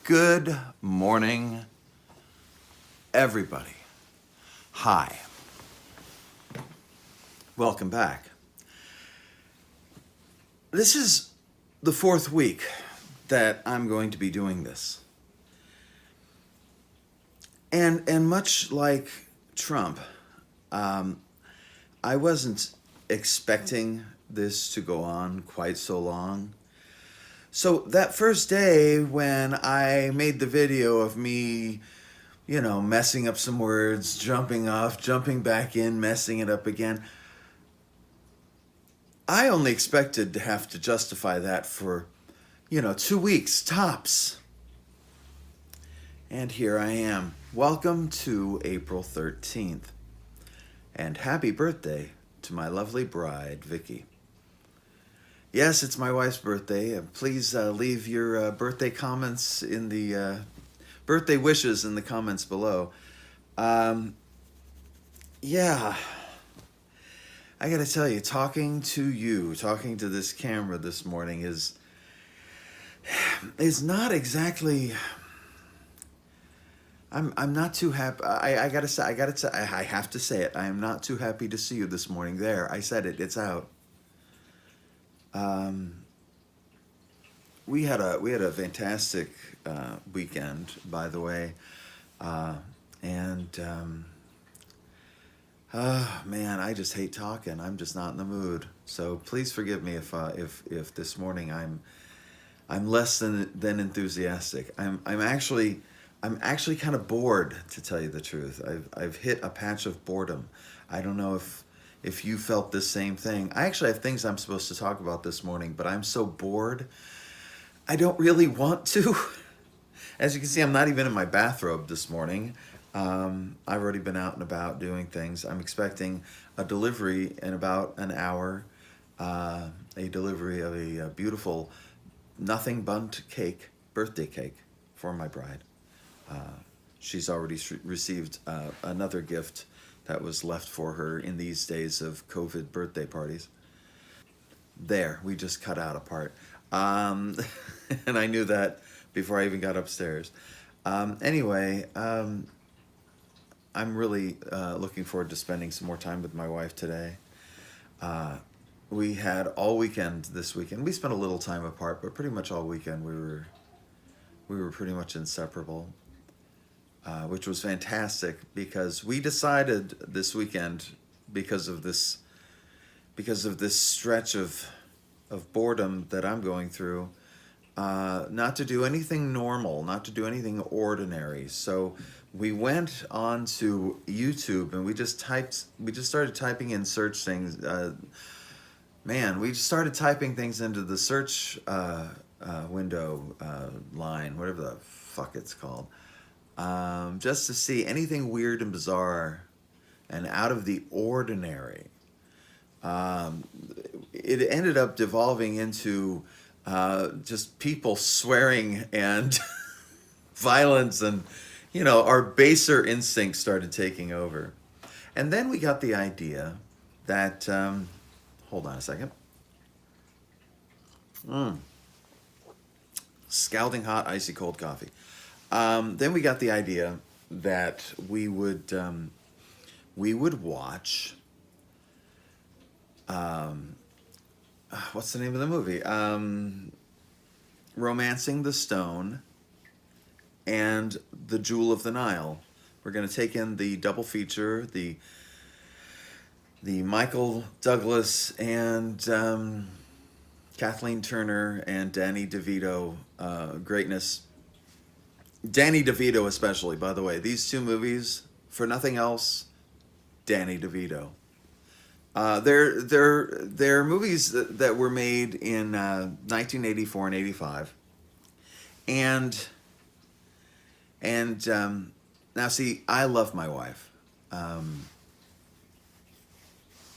Good morning, everybody. Hi. Welcome back. This is the fourth week that I'm going to be doing this. And much like Trump, I wasn't expecting this to go on quite so long. So that first day when I made the video of me, messing up some words, jumping off, jumping back in, messing it up again, I only expected to have to justify that for, 2 weeks tops. And here I am. Welcome to April 13th. And happy birthday to my lovely bride, Vicky. Yes, it's my wife's birthday. Please leave your birthday comments in the birthday wishes in the comments below. Yeah, I gotta tell you, talking to this camera this morning is not exactly. I'm not too happy. I have to say it. I am not too happy to see you this morning. There, I said it. It's out. We had a fantastic weekend, by the way, and man, I just hate talking. I'm just not in the mood. So please forgive me if this morning I'm less than enthusiastic. I'm actually kind of bored, to tell you the truth. I've hit a patch of boredom. I don't know if you felt the same thing. I actually have things I'm supposed to talk about this morning, but I'm so bored, I don't really want to. As you can see, I'm not even in my bathrobe this morning. I've already been out and about doing things. I'm expecting a delivery in about an hour, a delivery of a beautiful nothing bundt cake, birthday cake for my bride. She's already received another gift that was left for her in these days of COVID birthday parties. There, we just cut out a part. And I knew that before I even got upstairs. Anyway, I'm really looking forward to spending some more time with my wife today. We had all weekend this weekend. We spent a little time apart, but pretty much all weekend we were pretty much inseparable. Which was fantastic because we decided this weekend, because of this stretch of boredom that I'm going through, not to do anything normal, not to do anything ordinary. So we went on to YouTube and we just started typing in search things. We just started typing things into the search window line, whatever the fuck it's called. Just to see anything weird and bizarre and out of the ordinary. It ended up devolving into just people swearing and violence, and our baser instincts started taking over. And then we got the idea that hold on a second. Scalding hot, icy cold coffee. Then we got the idea that we would watch. What's the name of the movie? Romancing the Stone and The Jewel of the Nile. We're going to take in the double feature, the Michael Douglas and Kathleen Turner and Danny DeVito greatness. Danny DeVito especially, by the way. These two movies, for nothing else, Danny DeVito. They're movies that were made in 1984 and 85. And now see, I love my wife.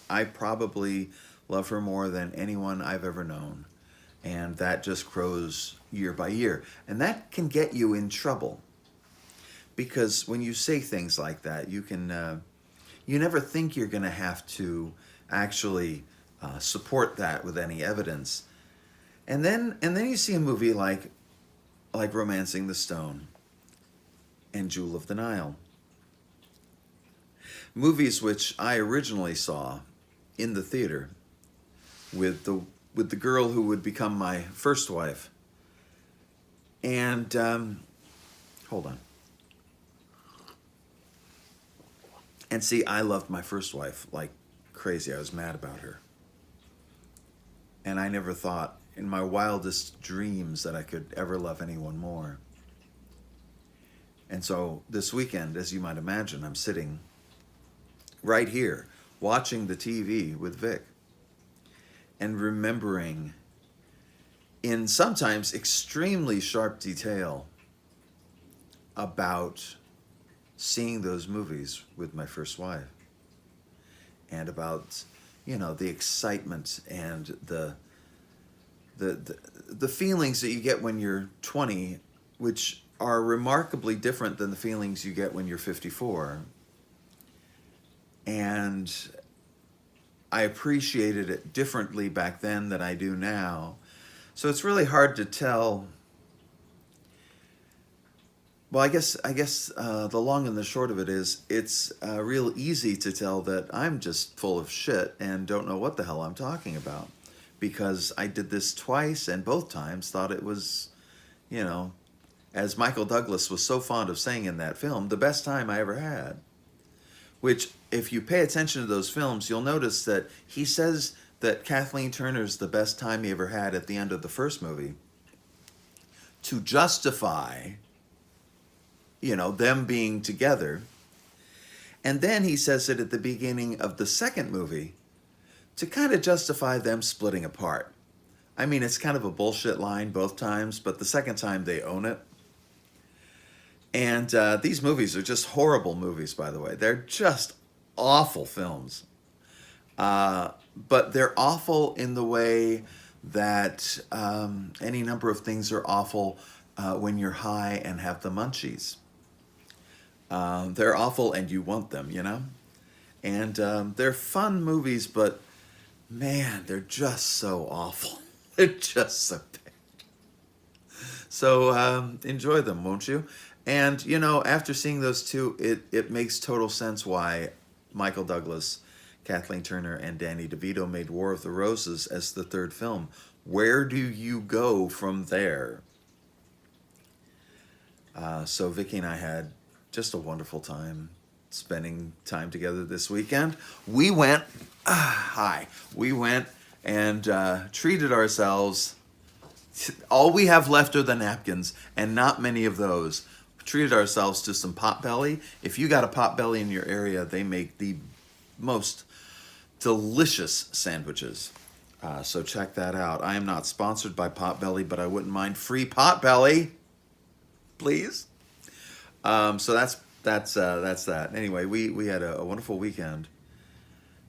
I probably love her more than anyone I've ever known. And that just grows year by year. And that can get you in trouble. Because when you say things like that, you never think you're going to have to actually support that with any evidence. And then you see a movie like like Romancing the Stone and Jewel of the Nile. Movies which I originally saw in the theater with the girl who would become my first wife. And hold on. And see, I loved my first wife like crazy. I was mad about her. And I never thought in my wildest dreams that I could ever love anyone more. And so this weekend, as you might imagine, I'm sitting right here watching the TV with Vic and remembering in sometimes extremely sharp detail about seeing those movies with my first wife and about, you know, the excitement and the feelings that you get when you're 20, which are remarkably different than the feelings you get when you're 54. And I appreciated it differently back then than I do now. So it's really hard to tell. Well, I guess the long and the short of it is it's real easy to tell that I'm just full of shit and don't know what the hell I'm talking about. Because I did this twice and both times thought it was, you know, as Michael Douglas was so fond of saying in that film, the best time I ever had. Which, if you pay attention to those films, you'll notice that he says that Kathleen Turner's the best time he ever had at the end of the first movie to justify, you know, them being together. And then he says it at the beginning of the second movie to kind of justify them splitting apart. I mean, it's kind of a bullshit line both times, but the second time they own it. And these movies are just horrible movies, by the way. They're just awful films. But they're awful in the way that any number of things are awful when you're high and have the munchies. They're awful and you want them, you know? And they're fun movies, but man, they're just so awful. They're just so bad. So enjoy them, won't you? And, you know, after seeing those two, it makes total sense why Michael Douglas, Kathleen Turner, and Danny DeVito made War of the Roses as the third film. Where do you go from there? So Vicky and I had just a wonderful time spending time together this weekend. We went, we went and treated ourselves. All we have left are the napkins, and not many of those. Treated ourselves to some Potbelly. If you got a Potbelly in your area, they make the most delicious sandwiches. So check that out. I am not sponsored by Potbelly, but I wouldn't mind free Potbelly, please. So that's that. Anyway, we had a wonderful weekend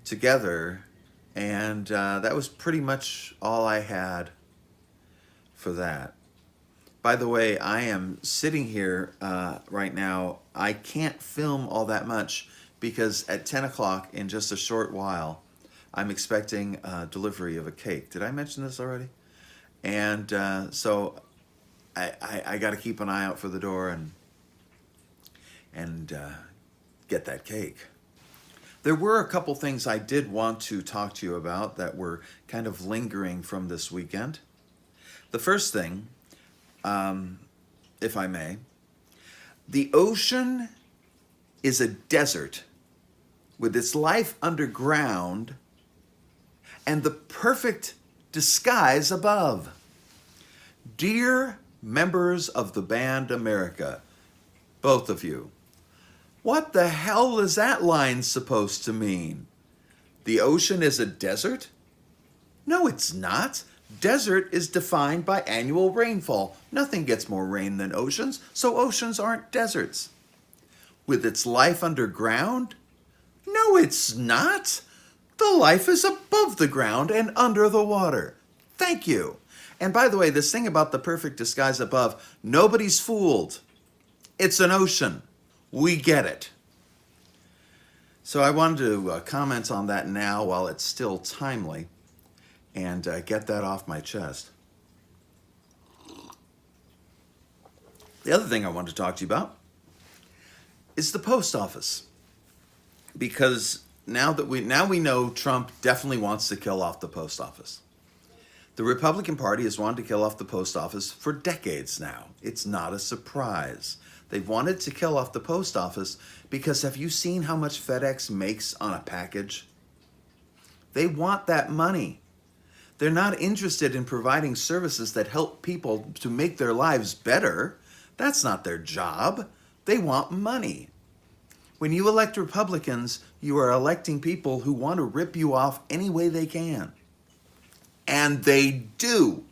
together, and that was pretty much all I had for that. By the way, I am sitting here right now. I can't film all that much because at 10 o'clock in just a short while, I'm expecting delivery of a cake. Did I mention this already? And so I got to keep an eye out for the door and get that cake. There were a couple things I did want to talk to you about that were kind of lingering from this weekend. The first thing, if I may, the ocean is a desert with its life underground and the perfect disguise above. Dear members of the band America, both of you, what the hell is that line supposed to mean? The ocean is a desert? No, it's not. Desert is defined by annual rainfall. Nothing gets more rain than oceans, so oceans aren't deserts. With its life underground? No, it's not. The life is above the ground and under the water. Thank you. And by the way, this thing about the perfect disguise above, nobody's fooled. It's an ocean. We get it. So I wanted to comment on that now while it's still timely and get that off my chest. The other thing I want to talk to you about is the post office, because now we know Trump definitely wants to kill off the post office. The Republican Party has wanted to kill off the post office for decades now. It's not a surprise. They've wanted to kill off the post office because have you seen how much FedEx makes on a package? They want that money. They're not interested in providing services that help people to make their lives better. That's not their job. They want money. When you elect Republicans, you are electing people who want to rip you off any way they can. And they do.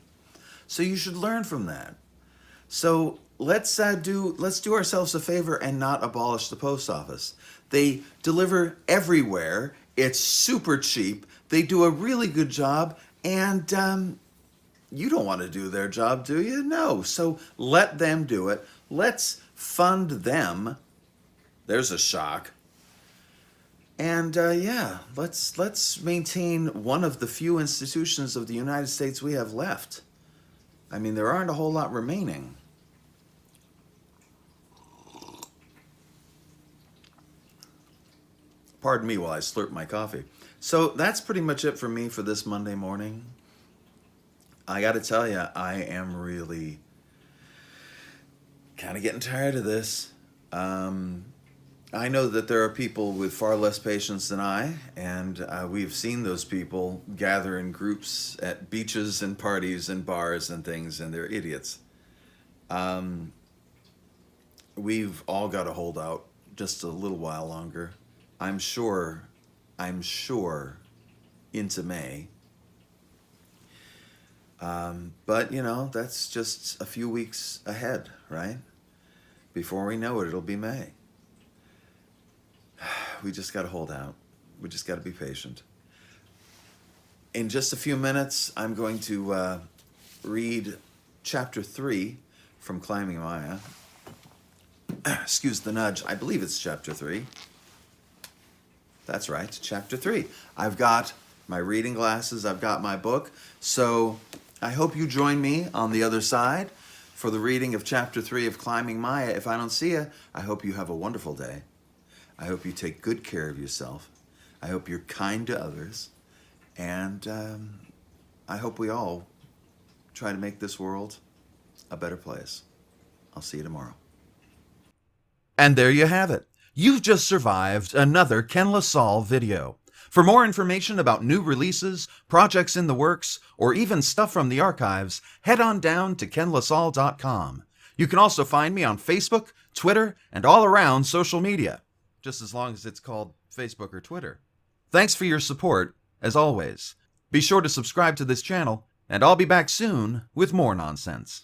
So you should learn from that. So let's do ourselves a favor and not abolish the post office. They deliver everywhere. It's super cheap. They do a really good job, and you don't want to do their job, do you? No. So let them do it. Let's fund them. There's a shock. And let's maintain one of the few institutions of the United States we have left. I mean, there aren't a whole lot remaining. Pardon me while I slurp my coffee. So that's pretty much it for me for this Monday morning. I got to tell you, I am really kind of getting tired of this. I know that there are people with far less patience than I, and we've seen those people gather in groups at beaches and parties and bars and things, and they're idiots. We've all got to hold out just a little while longer. I'm sure into May. But, that's just a few weeks ahead, right? Before we know it, it'll be May. We just got to hold out. We just got to be patient. In just a few minutes, I'm going to read chapter 3 from Climbing Maya. Excuse the nudge. I believe it's chapter 3. That's right, chapter 3. I've got my reading glasses. I've got my book. So I hope you join me on the other side for the reading of chapter 3 of Climbing Maya. If I don't see you, I hope you have a wonderful day. I hope you take good care of yourself. I hope you're kind to others. And I hope we all try to make this world a better place. I'll see you tomorrow. And there you have it. You've just survived another Ken LaSalle video. For more information about new releases, projects in the works, or even stuff from the archives, head on down to kenlasalle.com. You can also find me on Facebook, Twitter, and all around social media. Just as long as it's called Facebook or Twitter. Thanks for your support, as always. Be sure to subscribe to this channel, and I'll be back soon with more nonsense.